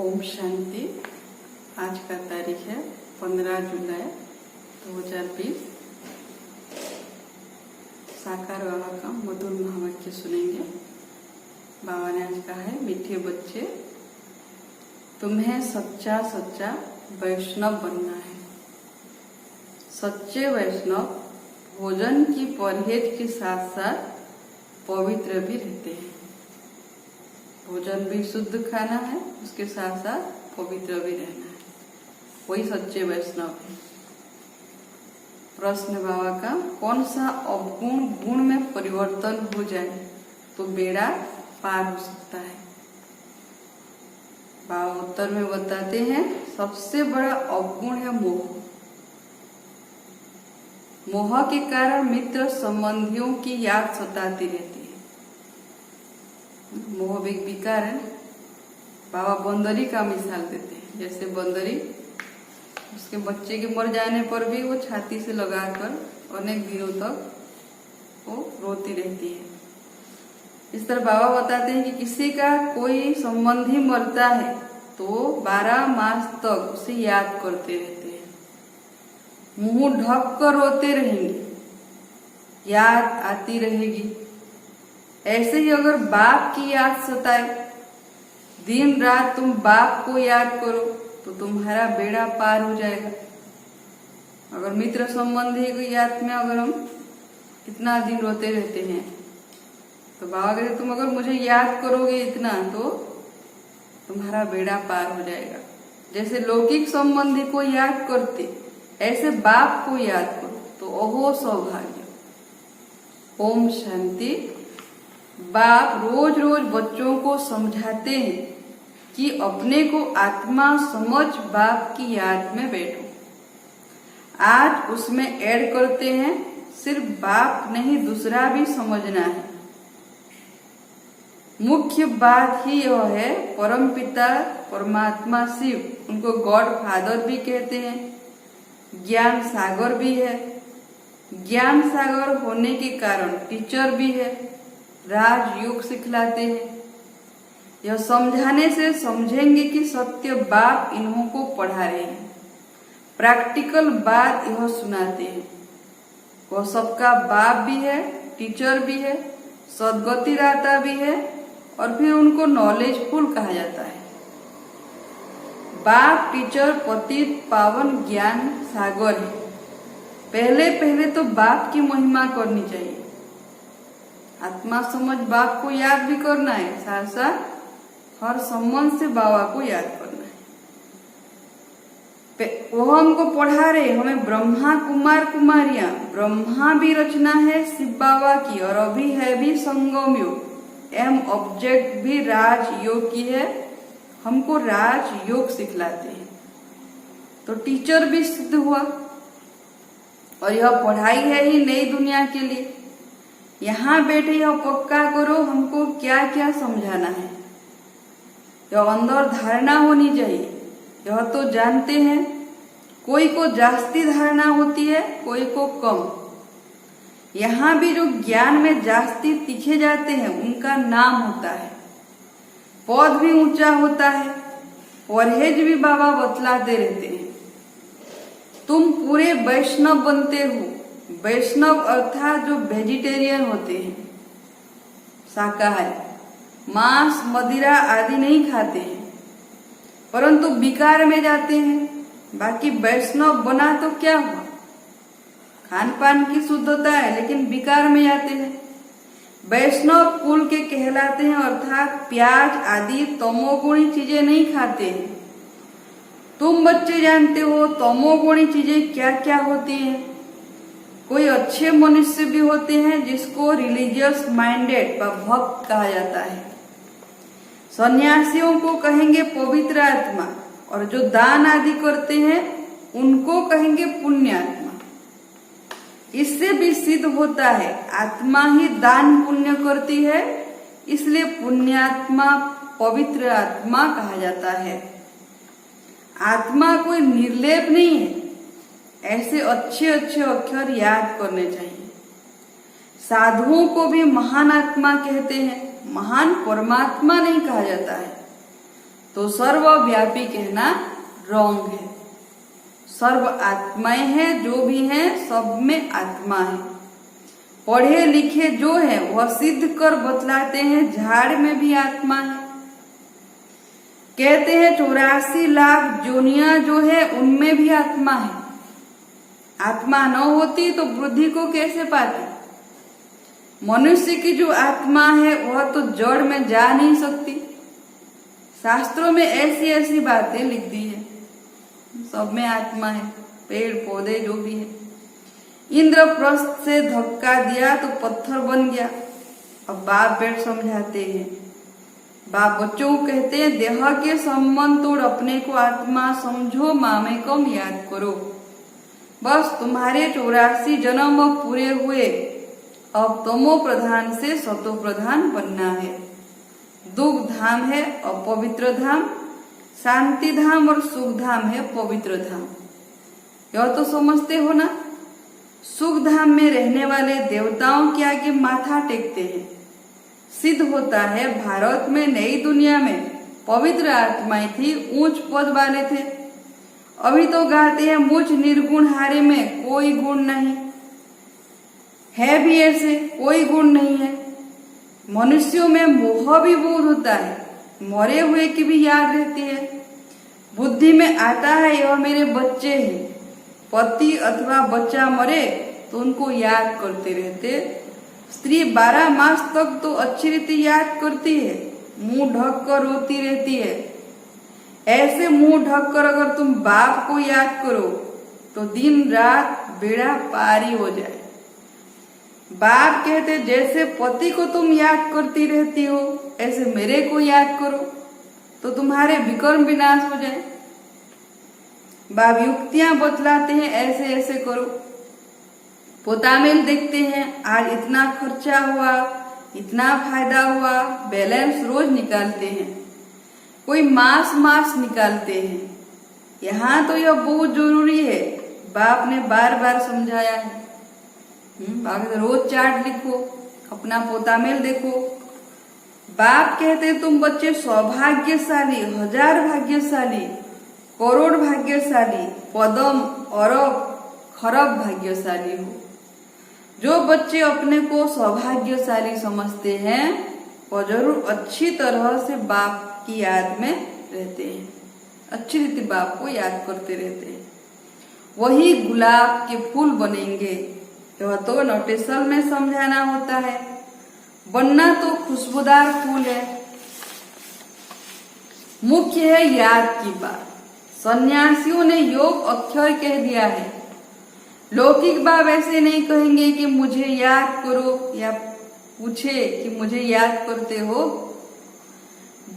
ओम शांति। आज का तारीख है 15 जुलाई 2020। साकार बाबा का मधुर महावाक्य सुनेंगे। बाबा ने आज कहा है, मीठे बच्चे, तुम्हें सच्चा सच्चा वैष्णव बनना है। सच्चे वैष्णव भोजन की परहेज के साथ साथ पवित्र भी रहते हैं। भोजन भी शुद्ध खाना है, उसके साथ साथ पवित्र भी रहना है। वही सच्चे वैष्णव है। प्रश्न बाबा का, कौन सा अवगुण गुण में परिवर्तन हो जाए तो बेड़ा पार हो सकता है? बाबा उत्तर में बताते हैं, सबसे बड़ा अवगुण है मोह। मोह के कारण मित्र संबंधियों की याद सताती रहती है। मोह एक विकार है। बाबा बंदरी का मिसाल देते हैं। जैसे बंदरी उसके बच्चे के मर जाने पर भी वो छाती से लगाकर अनेक दिनों तक वो रोती रहती है। इस तरह बाबा बताते हैं कि किसी का कोई संबंधी मरता है तो 12 मास तक उसे याद करते रहते हैं, मुंह ढक कर रोते रहेंगे, याद आती रहेगी। ऐसे ही अगर बाप की याद सताए, दिन रात तुम बाप को याद करो तो तुम्हारा बेड़ा पार हो जाएगा। अगर मित्र संबंधी की याद में अगर हम इतना दिन रोते रहते हैं तो बाबा कहते, तुम अगर मुझे याद करोगे इतना तो तुम्हारा बेड़ा पार हो जाएगा। जैसे लौकिक संबंधी को याद करते, ऐसे बाप को याद करो तो ओहो सौभाग्य। ओम शांति। बाप रोज रोज बच्चों को समझाते हैं कि अपने को आत्मा समझ बाप की याद में बैठो। आज उसमें ऐड करते हैं, सिर्फ बाप नहीं दूसरा भी समझना है। मुख्य बात ही यह है, परम पिता परमात्मा शिव, उनको गॉड फादर भी कहते हैं, ज्ञान सागर भी है। ज्ञान सागर होने के कारण टीचर भी है, राजयोग सिखलाते हैं। यह समझाने से समझेंगे कि सत्य बाप इन्हों को पढ़ा रहे हैं। प्रैक्टिकल बात यह सुनाते हैं। वह सबका बाप भी है, टीचर भी है, सदगति दाता भी है, और फिर उनको नॉलेजफुल कहा जाता है। बाप टीचर पतित पावन ज्ञान सागर है। पहले तो बाप की महिमा करनी चाहिए। आत्मा समझ बाप को याद भी करना है, साथ साथ हर संबंध से बाबा को याद करना है। वो हमको पढ़ा रहे, हमें ब्रह्मा कुमार कुमारियां, ब्रह्मा भी रचना है शिव बाबा की, और अभी है भी संगम योग। एम ऑब्जेक्ट भी राजयोग की है, हमको राजयोग सिखलाते हैं। तो टीचर भी सिद्ध हुआ, और यह पढ़ाई है ही नई दुनिया के लिए। यहाँ बैठे यह पक्का करो, हमको क्या क्या समझाना है। यह अंदर धारणा होनी चाहिए। यह तो जानते हैं, कोई को जास्ती धारणा होती है, कोई को कम। यहाँ भी जो ज्ञान में जास्ती तीखे जाते हैं उनका नाम होता है, पद भी ऊंचा होता है, परहेज भी बाबा बतलाते रहते हैं। तुम पूरे वैष्णव बनते हो। वैष्णव अर्थात जो वेजिटेरियन होते हैं, शाकाहारी, मांस मदिरा आदि नहीं खाते हैं, परंतु विकार में जाते हैं। बाकी वैष्णव बना तो क्या हुआ, खान पान की शुद्धता है, लेकिन विकार में जाते हैं। वैष्णव कुल के कहलाते हैं, अर्थात प्याज आदि तमोगुणी चीजें नहीं खाते हैं। तुम बच्चे जानते हो तमोगुणी चीजें क्या क्या होती हैं। कोई अच्छे मनुष्य भी होते हैं जिसको रिलीजियस माइंडेड व भक्त कहा जाता है। सन्यासियों को कहेंगे पवित्र आत्मा, और जो दान आदि करते हैं उनको कहेंगे पुण्यात्मा। इससे भी सिद्ध होता है आत्मा ही दान पुण्य करती है, इसलिए पुण्यात्मा पवित्र आत्मा कहा जाता है। आत्मा कोई निर्लेप नहीं है। ऐसे अच्छे अच्छे अक्षर याद करने चाहिए। साधुओं को भी महान आत्मा कहते हैं, महान परमात्मा नहीं कहा जाता है। तो सर्वव्यापी कहना रॉन्ग है। सर्व आत्माएं हैं, जो भी हैं सब में आत्मा है। पढ़े लिखे जो है वह सिद्ध कर बतलाते हैं झाड़ में भी आत्मा है। कहते हैं 84 लाख जोनियां जो है उनमें भी आत्मा है। आत्मा न होती तो बुद्धि को कैसे पाती? मनुष्य की जो आत्मा है वह तो जड़ में जा नहीं सकती। शास्त्रों में ऐसी ऐसी बातें लिख दी है, सब में आत्मा है, पेड़ पौधे जो भी है। इंद्रप्रस्थ से धक्का दिया तो पत्थर बन गया। अब बाप बेट समझाते हैं, बाप बच्चों को कहते हैं देह के संबंध तोड़ अपने को आत्मा समझो, मामे कम याद करो। बस तुम्हारे 84 जन्म पूरे हुए, अब तमो प्रधान से सतो प्रधान बनना है। दुख धाम है अपवित्र धाम, शांति धाम और सुख धाम है पवित्र धाम। यह तो समझते हो ना? सुख धाम में रहने वाले देवताओं के आगे माथा टेकते हैं। सिद्ध होता है भारत में नई दुनिया में पवित्र आत्माएं थी, ऊंच पद वाले थे। अभी तो गाते हैं मुझ निर्गुण हारे में कोई गुण नहीं है, भी ऐसे कोई गुण नहीं है। मनुष्यों में मोह भी बहुत होता है, मरे हुए की भी याद रहती है। बुद्धि में आता है यह मेरे बच्चे हैं। पति अथवा बच्चा मरे तो उनको याद करते रहते। स्त्री 12 मास तक तो अच्छी रीति याद करती है, मुंह ढक कर रोती रहती है। ऐसे मुंह ढक कर अगर तुम बाप को याद करो तो दिन रात बेड़ा पारी हो जाए। बाप कहते जैसे पति को तुम याद करती रहती हो ऐसे मेरे को याद करो तो तुम्हारे विकर्म विनाश हो जाए। बाप युक्तियां बतलाते हैं ऐसे ऐसे करो। पोतामेल देखते हैं आज इतना खर्चा हुआ, इतना फायदा हुआ, बैलेंस रोज निकालते हैं। कोई मास निकालते हैं। यहाँ तो यह बहुत जरूरी है, बाप ने बार बार समझाया है। बाकी रोज चार्ट लिखो, अपना पोतामेल देखो। बाप कहते तुम बच्चे सौभाग्यशाली, 1000 भाग्यशाली, करोड़ भाग्यशाली, पदम अरब खरब भाग्यशाली हो। जो बच्चे अपने को सौभाग्यशाली समझते हैं वो जरूर अच्छी तरह से बाप की याद में रहते हैं, अच्छी रीति बाप को याद करते रहते हैं। वही गुलाब के फूल बनेंगे। यह तो नोटिसल में समझाना होता है। बनना तो खुशबूदार फूल है। मुख्य है याद की बात। सन्यासियों ने योग अक्षर कह दिया है। लौकिक बाप ऐसे नहीं कहेंगे कि मुझे याद करो या पूछे कि मुझे याद करते हो।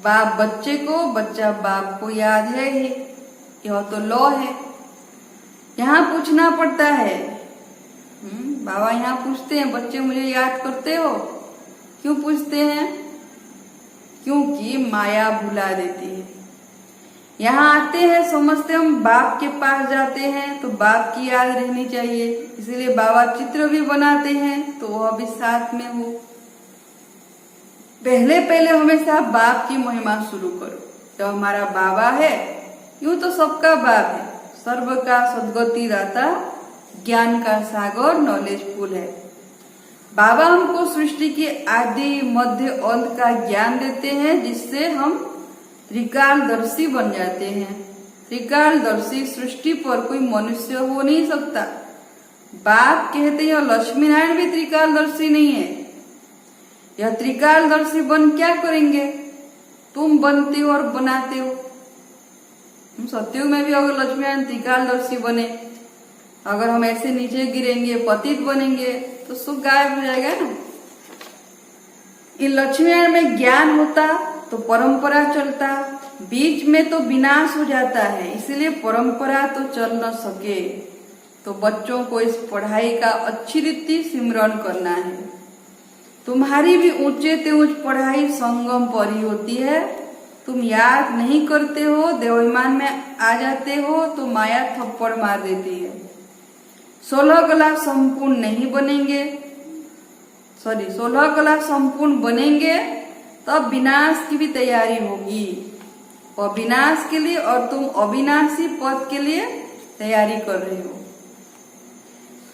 बाप बच्चे को, बच्चा बाप को याद है ही, यह तो लॉ है। यहाँ पूछना पड़ता है। बाबा यहाँ पूछते हैं बच्चे मुझे याद करते हो? क्यों पूछते हैं? क्योंकि माया भुला देती है। यहाँ आते हैं, समझते हम बाप के पास जाते हैं तो बाप की याद रहनी चाहिए, इसीलिए बाबा चित्र भी बनाते हैं तो वह भी साथ में हो। पहले हमेशा बाप की महिमा शुरू करो। तो हमारा बाबा है, यूं तो सबका बाप है, सर्व का सद्गति दाता, ज्ञान का सागर, नॉलेज फुल है। बाबा हमको सृष्टि के आदि मध्य अंत का ज्ञान देते हैं, जिससे हम त्रिकालदर्शी बन जाते हैं। त्रिकालदर्शी सृष्टि पर कोई मनुष्य हो नहीं सकता। बाप कहते हैं लक्ष्मी नारायण भी त्रिकालदर्शी नहीं है। यह त्रिकालदर्शी बन क्या करेंगे? तुम बनते हो और बनाते हो। सत्युग में भी अगर लक्ष्मी नारायण त्रिकालदर्शी बने, अगर हम ऐसे नीचे गिरेंगे, पतित बनेंगे तो सुख गायब हो जाएगा ना। इन लक्ष्मी नारायण में ज्ञान होता तो परंपरा चलता, बीच में तो विनाश हो जाता है, इसलिए परंपरा तो चल न सके। तो बच्चों को इस पढ़ाई का अच्छी रीति सिमरन करना है। तुम्हारी भी ऊंचे से ऊंच पढ़ाई संगम पर ही होती है। तुम याद नहीं करते हो, देवाभिमान में आ जाते हो तो माया थप्पड़ मार देती है। 16 कला संपूर्ण नहीं बनेंगे, 16 कला संपूर्ण बनेंगे तब विनाश की भी तैयारी होगी। अविनाश के लिए, और तुम अविनाशी पद के लिए तैयारी कर रहे हो।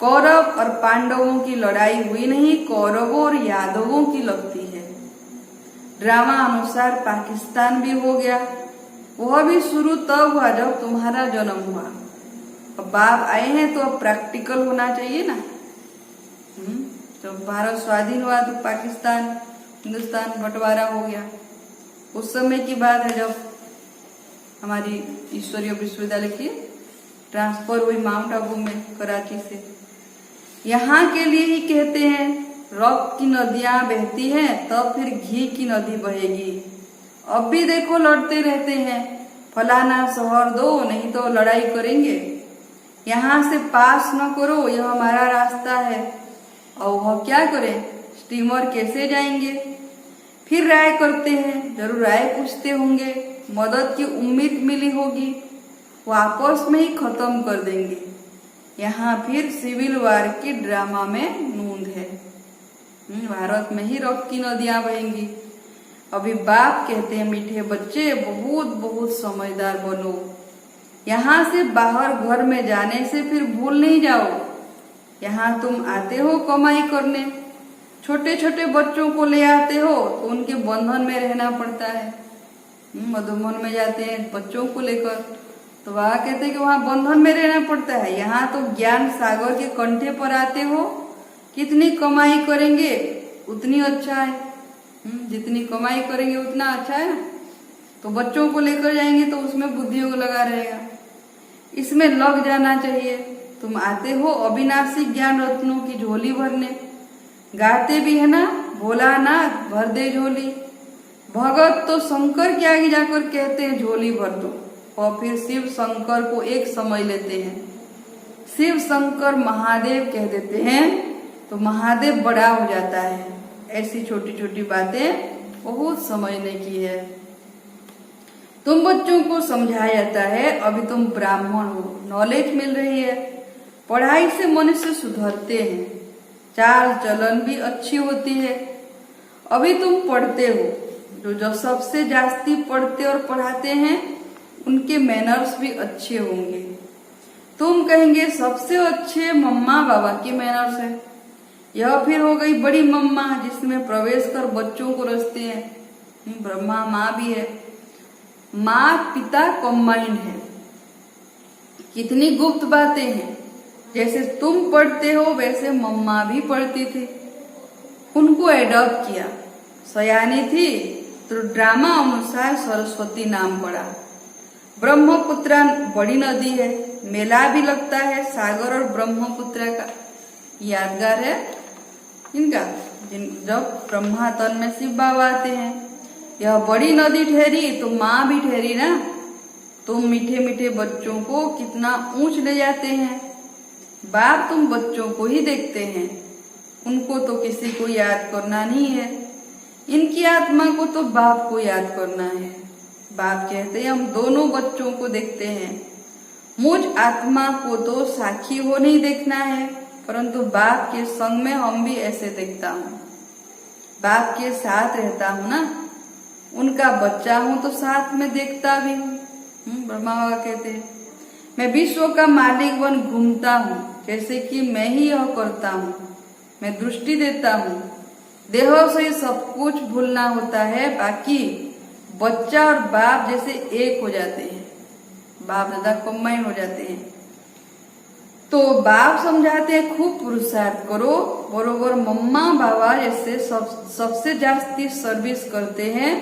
कौरव और पांडवों की लड़ाई हुई नहीं, कौरवों और यादवों की लगती है। ड्रामा अनुसार पाकिस्तान भी हो गया, वह भी शुरू तब हुआ जब तुम्हारा जन्म हुआ। अब बाप आए हैं तो अब प्रैक्टिकल होना चाहिए ना। जब भारत स्वाधीन हुआ तो पाकिस्तान हिंदुस्तान बंटवारा हो गया। उस समय की बात है जब हमारी ईश्वरीय विश्वविद्यालय की ट्रांसफर हुई माउंट आबू में, कराची से। यहाँ के लिए ही कहते हैं रक्त की नदियां बहती हैं तब फिर घी की नदी बहेगी। अब भी देखो लड़ते रहते हैं, फलाना शहर दो नहीं तो लड़ाई करेंगे, यहाँ से पास न करो, यह हमारा रास्ता है। और वह क्या करें, स्टीमर कैसे जाएंगे। फिर राय करते हैं, जरूर राय पूछते होंगे, मदद की उम्मीद मिली होगी, वो आपस में ही खत्म कर देंगे। यहाँ फिर सिविल वार की ड्रामा में नूंद है। भारत में ही रक्त की नदियां बहेंगी। अभी बाप कहते हैं मीठे बच्चे बहुत बहुत समझदार बनो, यहाँ से बाहर घर में जाने से फिर भूल नहीं जाओ, यहाँ तुम आते हो कमाई करने, छोटे छोटे बच्चों को ले आते हो तो उनके बंधन में रहना पड़ता है। मधुबन में जाते हैं बच्चों को लेकर तो वहाँ कहते हैं कि वहाँ बंधन में रहना पड़ता है। यहाँ तो ज्ञान सागर के कंठे पर आते हो, कितनी कमाई करेंगे उतनी अच्छा है, जितनी कमाई करेंगे उतना अच्छा है ना। तो बच्चों को लेकर जाएंगे तो उसमें बुद्धियों को लगा रहेगा, इसमें लग जाना चाहिए। तुम आते हो अविनाशी ज्ञान रत्नों की झोली भरने, गाते भी है ना भोलानाथ भर दे झोली। भगत तो शंकर के आगे जाकर कहते हैं झोली भर दो, और फिर शिव शंकर को एक समझ लेते हैं, शिव शंकर महादेव कह देते हैं तो महादेव बड़ा हो जाता है। ऐसी छोटी छोटी बातें बहुत समझने की है। तुम बच्चों को समझाया जाता है, अभी तुम ब्राह्मण हो, नॉलेज मिल रही है, पढ़ाई से मनुष्य सुधरते हैं, चाल चलन भी अच्छी होती है। अभी तुम पढ़ते हो, जो सबसे जास्ती पढ़ते और पढ़ाते हैं उनके मैनर्स भी अच्छे होंगे। तुम कहेंगे सबसे अच्छे मम्मा बाबा की मैनर्स है। यह फिर हो गई बड़ी मम्मा जिसमें प्रवेश कर बच्चों को रचते हैं। ब्रह्मा माँ भी है, माँ पिता कंबाइंड है। कितनी गुप्त बातें हैं, जैसे तुम पढ़ते हो वैसे मम्मा भी पढ़ती थी, उनको एडॉप्ट किया। सयानी थी तो ड्रामा अनुसार सरस्वती नाम पड़ा। ब्रह्मपुत्रा बड़ी नदी है, मेला भी लगता है सागर और ब्रह्मपुत्रा का, यादगार है इनका। जब ब्रह्मा तन में शिव बाबा आते हैं, यह बड़ी नदी ठहरी तो माँ भी ठहरी ना। तुम मीठे मीठे बच्चों को कितना ऊंच ले जाते हैं। बाप तुम बच्चों को ही देखते हैं, उनको तो किसी को याद करना नहीं है, इनकी आत्मा को तो बाप को याद करना है। बाप कहते हैं हम दोनों बच्चों को देखते हैं, मुझ आत्मा को तो साक्षी हो नहीं देखना है, परंतु बाप के संग में हम भी ऐसे देखता हूँ। बाप के साथ रहता हूँ ना, उनका बच्चा हूँ तो साथ में देखता भी हूँ। ब्रह्मा बाबा कहते हैं मैं विश्व का मालिक बन घूमता हूँ, जैसे कि मैं ही यह करता हूँ। मैं दृष्टि देता हूँ, देह से सब कुछ भूलना होता है, बाकी बच्चा और बाप जैसे एक हो जाते हैं, बाप दादा कंबाइन हो जाते हैं। तो बाप समझाते हैं खूब पुरुषार्थ करो, बरोबर मम्मा बाबा जैसे सबसे जास्ती सर्विस करते हैं।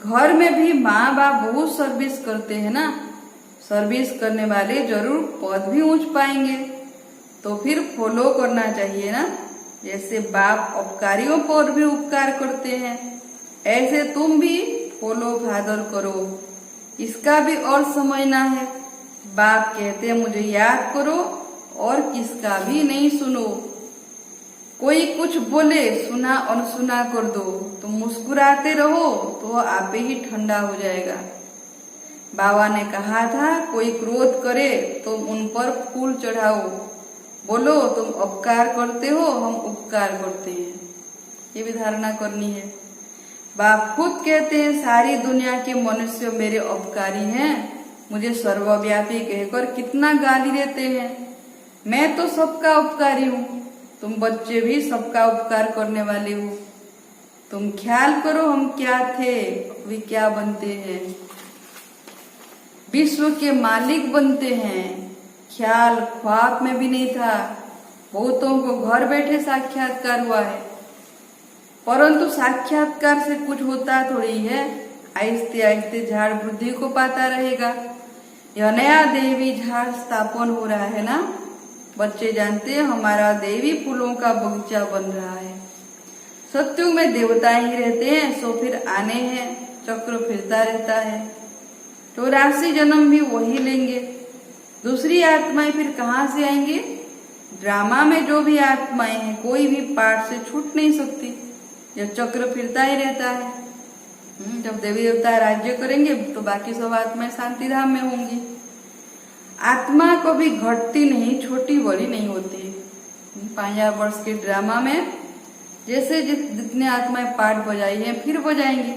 घर में भी माँ बाप बहुत सर्विस करते हैं ना, सर्विस करने वाले जरूर पद भी ऊंच पाएंगे, तो फिर फॉलो करना चाहिए ना। जैसे बाप उपकारियों पर भी उपकार करते हैं, ऐसे तुम भी फॉलो फादर करो। इसका भी और समझना है। बाप कहते हैं मुझे याद करो और किसका भी नहीं सुनो। कोई कुछ बोले सुना अनसुना कर दो, तुम मुस्कुराते रहो तो आप ही ठंडा हो जाएगा। बाबा ने कहा था कोई क्रोध करे तो उन पर फूल चढ़ाओ, बोलो तुम उपकार करते हो हम उपकार करते हैं, ये भी धारणा करनी है। बाप खुद कहते हैं सारी दुनिया के मनुष्य मेरे उपकारी हैं, मुझे सर्वव्यापी कहकर कितना गाली देते हैं। मैं तो सबका उपकारी हूँ, तुम बच्चे भी सबका उपकार करने वाले हो। तुम ख्याल करो हम क्या थे, अभी क्या बनते हैं। विश्व के मालिक बनते हैं, ख्याल ख्वाब में भी नहीं था। बहुतों को घर बैठे साक्षात्कार हुआ है, परंतु साक्षात्कार से कुछ होता थोड़ी है। आहिस्ते आहिस्ते झाड़ वृद्धि को पाता रहेगा। यह नया देवी झाड़ स्थापन हो रहा है ना। बच्चे जानते हैं हमारा देवी फूलों का बगीचा बन रहा है। सत्युग में देवता ही रहते हैं, सो फिर आने हैं, चक्र फिरता रहता है। 84 जन्म भी वही लेंगे। दूसरी आत्माएं फिर कहाँ से आएंगे? ड्रामा में जो भी आत्माएं हैं कोई भी पार्ट से छूट नहीं सकती, यह चक्र फिरता ही रहता है। जब देवी देवता राज्य करेंगे तो बाकी सब आत्माएं शांति धाम में होंगी। आत्मा कभी घटती नहीं, छोटी बड़ी नहीं होती। 5000 वर्ष के ड्रामा में जैसे जितने आत्माएं पार्ट बजाई हैं फिर बजाएंगे।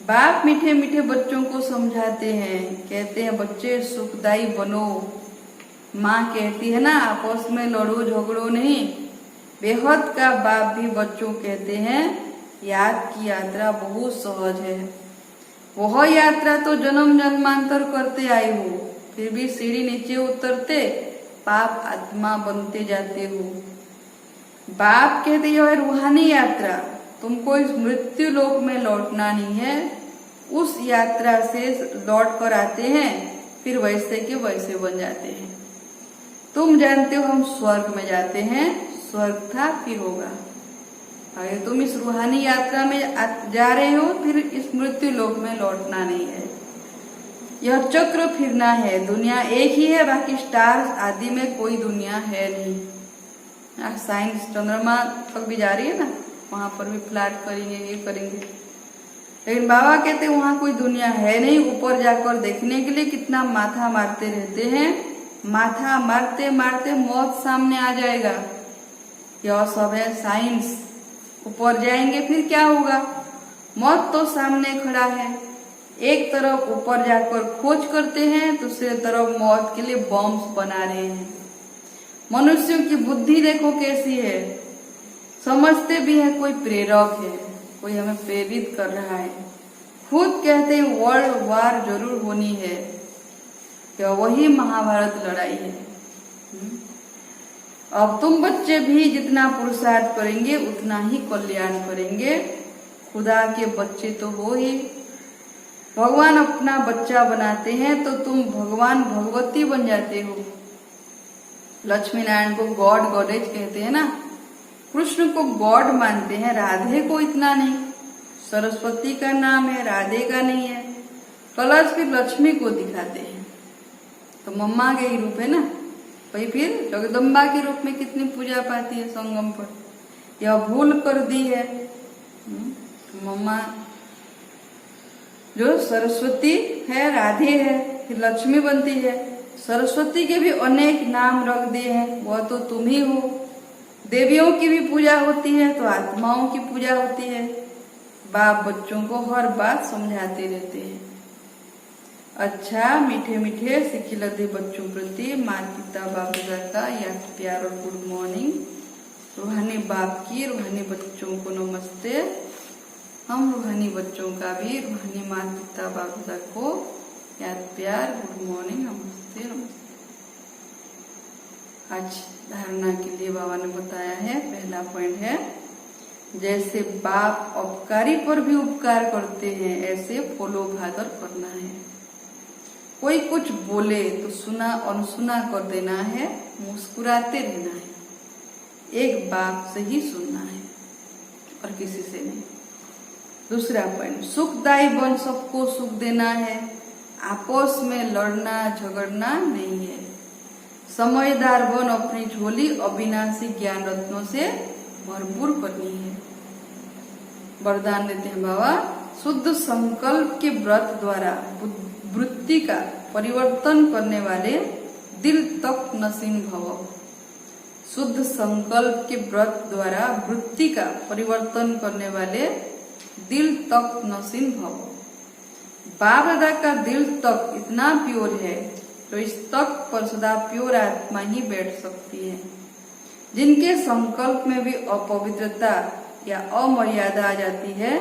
बाप मीठे मीठे बच्चों को समझाते हैं, कहते हैं बच्चे सुखदायी बनो। माँ कहती है ना आपस में लड़ो झगड़ो नहीं। बेहद का बाप भी बच्चों कहते हैं याद की यात्रा बहुत सहज है। वह यात्रा तो जन्म जन्मांतर करते आए हो, फिर भी सीढ़ी नीचे उतरते पाप आत्मा बनते जाते हो। बाप कहते यह रूहानी यात्रा, तुमको इस मृत्यु लोक में लौटना नहीं है। उस यात्रा से लौट कर आते हैं, फिर वैसे के वैसे बन जाते हैं। तुम जानते हो हम स्वर्ग में जाते हैं, स्वर्ग था फिर होगा। अगर तुम इस रूहानी यात्रा में जा रहे हो, फिर इस मृत्यु लोक में लौटना नहीं है। यह चक्र फिरना है। दुनिया एक ही है, बाकी स्टार्स आदि में कोई दुनिया है नहीं। साइंस चंद्रमा तक भी जा रही है ना, वहां पर भी फ्लैट करेंगे, ये करेंगे। लेकिन बाबा कहते वहां कोई दुनिया है नहीं। ऊपर जाकर देखने के लिए कितना माथा मारते रहते हैं। माथा मारते मारते मौत सामने आ जाएगा। यह सब है साइंस। ऊपर जाएंगे फिर क्या होगा? मौत तो सामने खड़ा है। एक तरफ ऊपर जाकर खोज करते हैं, दूसरे तरफ मौत के लिए बॉम्ब बना रहे हैं। मनुष्यों की बुद्धि देखो कैसी है। समझते भी है कोई प्रेरक है, कोई हमें प्रेरित कर रहा है। खुद कहते हैं वर्ल्ड वार जरूर होनी है, क्या वही महाभारत लड़ाई है। अब तुम बच्चे भी जितना पुरुषार्थ करेंगे उतना ही कल्याण करेंगे। खुदा के बच्चे तो हो ही। भगवान अपना बच्चा बनाते हैं तो तुम भगवान भगवती बन जाते हो। लक्ष्मी नारायण को गॉड गॉडेज कहते हैं ना। कृष्ण को गॉड मानते हैं, राधे को इतना नहीं। सरस्वती का नाम है, राधे का नहीं है। कलर्स फिर लक्ष्मी को दिखाते हैं, तो मम्मा के ही रूप है ना। वही फिर जगदम्बा के रूप में कितनी पूजा पाती है संगम पर। यह भूल कर दी है। मम्मा जो सरस्वती है, राधे है, फिर लक्ष्मी बनती है। सरस्वती के भी अनेक नाम रख दिए हैं, वह तो तुम ही हो। देवियों की भी पूजा होती है तो आत्माओं की पूजा होती है। बाप बच्चों को हर बात समझाते रहते हैं। अच्छा मीठे मीठे सिखिलते बच्चों प्रति माता पिता बाप दादा का याद प्यार और गुड मॉर्निंग। रूहानी बाप की रूहानी बच्चों को नमस्ते। हम रूहानी बच्चों का भी रूहानी माता पिता बाप दादा को याद प्यार गुड मॉर्निंग नमस्ते नमस्ते। आज धारणा के लिए बाबा ने बताया है, पहला पॉइंट है जैसे बाप उपकारी पर भी उपकार करते हैं, ऐसे फॉलो भादर करना है। कोई कुछ बोले तो सुना अनसुना कर देना है, मुस्कुराते रहना है। एक बाप से ही सुनना है और किसी से नहीं। दूसरा पॉइंट, सुखदायी बन सबको सुख देना है। आपस में लड़ना झगड़ना नहीं है। समझदार बन अपनी झोली अविनाशी ज्ञान रत्नों से भरपूर करनी है। वरदान देते हैं बाबा, शुद्ध संकल्प के व्रत द्वारा वृत्ति का परिवर्तन करने वाले दिल तक नसीन भव। शुद्ध संकल्प के व्रत द्वारा वृत्ति का परिवर्तन करने वाले दिल तक नसीन भव। बाप दादा का दिल तक इतना प्योर है तो इस तक पर सदा प्योर आत्मा ही बैठ सकती है। जिनके संकल्प में भी अपवित्रता या अमर्यादा आ जाती है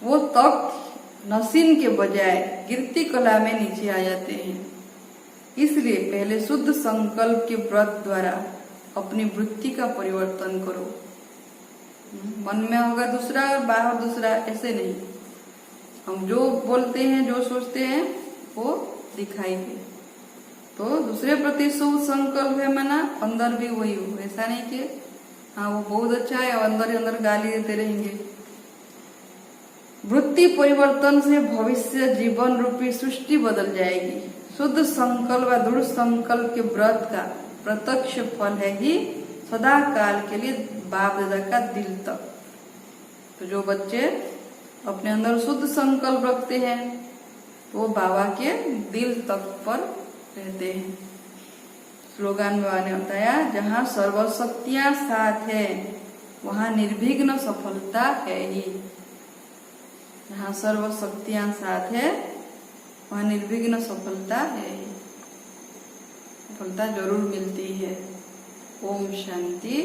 वो तक नसीन के बजाय गिरती कला में नीचे आ जाते हैं। इसलिए पहले शुद्ध संकल्प के व्रत द्वारा अपनी वृत्ति का परिवर्तन करो। मन में होगा दूसरा और बाहर दूसरा, ऐसे नहीं। हम जो बोलते हैं जो सोचते हैं वो दिखाई दे। तो दूसरे प्रति शुभ संकल्प है माना अंदर भी वही हो। ऐसा नहीं कि हाँ वो बहुत अच्छा है और अंदर ही अंदर गाली देते रहेंगे। वृत्ति परिवर्तन से भविष्य जीवन रूपी सृष्टि बदल जाएगी। शुद्ध संकल्प व दृढ़ संकल्प के व्रत का प्रत्यक्ष फल है ही सदा काल के लिए बाप दादा का दिल तक। तो जो बच्चे अपने अंदर शुद्ध संकल्प रखते हैं तो वो बाबा के दिल तक पर रहते हैं। स्लोगन में बाबा ने बताया, जहाँ सर्वशक्तियां साथ है वहाँ निर्विघ्न सफलता है ही। जहाँ सर्वशक्तियां साथ है वहाँ निर्विघ्न सफलता है ही। सफलता जरूर मिलती है। ओम शांति।